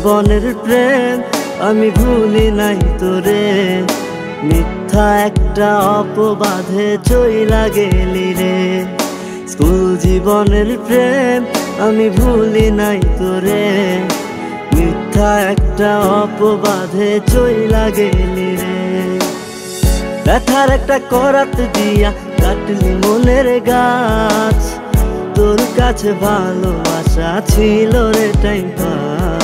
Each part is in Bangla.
জীবনের প্রেম আমি ভুলি নাই তোরে, মিথ্যা একটা অপবাদে চইলা গেলি রে। স্কুল জীবনের প্রেম আমি ভুলি নাই তোরে, মিথ্যা একটা অপবাদে চইলা গেলি রে। ব্যথার একটা করাত দিয়া কাটলি মনের গাছ, তোর কাছে ভালোবাসা ছিল রে টাইম পাস।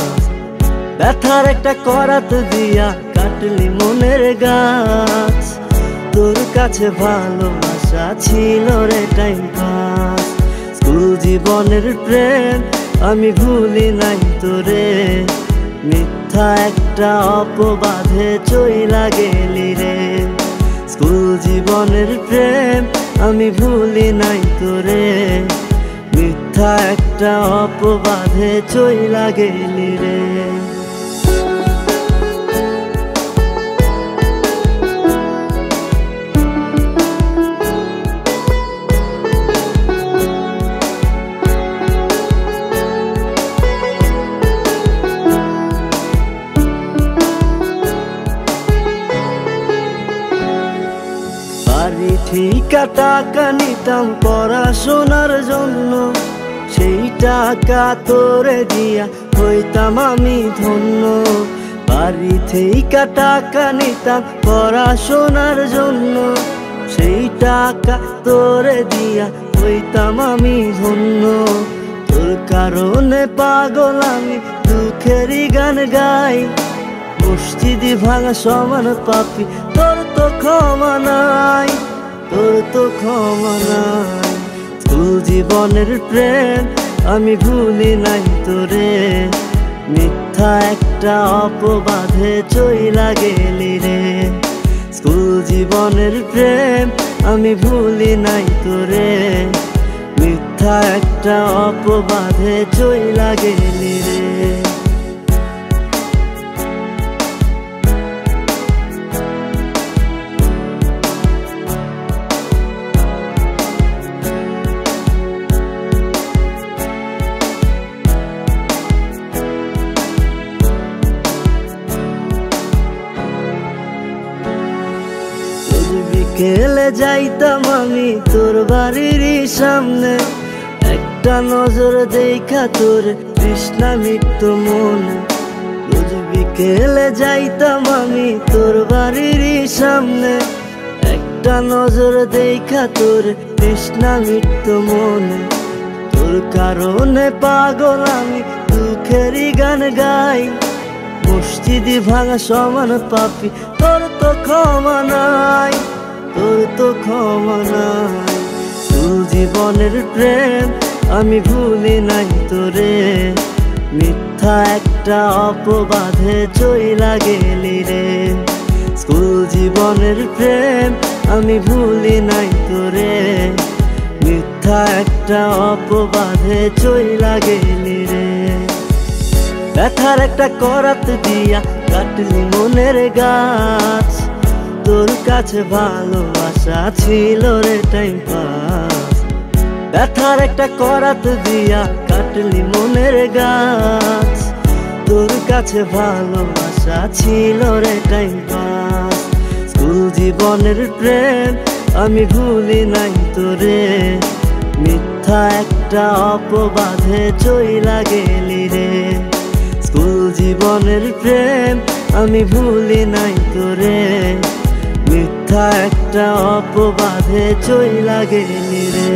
ব্যথার একটা করাত দিয়া কাটলি মনের গাছ, তোর কাছে ভালোবাসা ছিল রে টাইম পাস। স্কুল জীবনের প্রেম আমি ভুলি নাই তোরে, মিথ্যা একটা অপবাদে চইলা গেলি রে। স্কুল জীবনের প্রেম আমি ভুলি নাই তোরে, মিথ্যা একটা অপবাদে চইলা গেলি রে। বাড়ি ঠিকা টাকা নিতাম পড়াশোনার জন্য, সেই টাকা তোরে দিয়া হইতাম আমি ধন্য। বাড়ি ঠিকা টাকা নিতাম পড়াশোনার জন্য, সেই টাকা তোরে দিয়া হইতাম আমি ধন্য। তোর কারণে পাগল আমি দুঃখেরই গান গাই, মসজিদি ভাঙা সমান পাপি তোর তো ক্ষমা নাই, তোর তো ক্ষমা নাই। স্কুল জীবনের প্রেম আমি ভুলি নাই তোরে, মিথ্যা একটা অপবাদে চইলা গেলি রে। স্কুল জীবনের প্রেম আমি ভুলি নাই তোরে, মিথ্যা একটা অপবাদে চইলা গেলি রে। বিকেলে যাইতাম আমি তোর বাড়ির সামনে, একটা নজর দেখা তোর তৃষ্ণা মিটতো মনে। রোজ বিকেলে যাইতাম আমি তোর বাড়ির সামনে, একটা নজর দেখা তোর তৃষ্ণা মিটতো মনে। তোর কারণে পাগল আমি দুঃখেরই গান গাই, মসজিদি ভাঙা সমান পাপি তোর তো ক্ষমা নাই, তোর তো ক্ষমা নাই। স্কুল জীবনের প্রেম আমি ভুলি নাই তোরে, মিথ্যা একটা অপবাদে চইলা গেলি রে। স্কুল জীবনের প্রেম আমি ভুলি নাই তোরে, মিথ্যা একটা অপবাদে চইলা গেলি রে। ব্যথার একটা করাত দিয়া কাটলি মনের গাছ, তোর কাছে ভালোবাসা ছিল রে টাইম পাস। ব্যথার একটা করাত দিয়া কাটলি মনের গাছ, তোর কাছে ভালোবাসা ছিল রে টাইম পাস। স্কুল জীবনের প্রেম আমি ভুলি নাই তোরে, মিথ্যা একটা অপবাদে চইলা গেলি রে। স্কুল জীবনের প্রেম আমি ভুলি নাই তোরে, মিথ্যা একটা অপবাদে চইলা গেলি রে।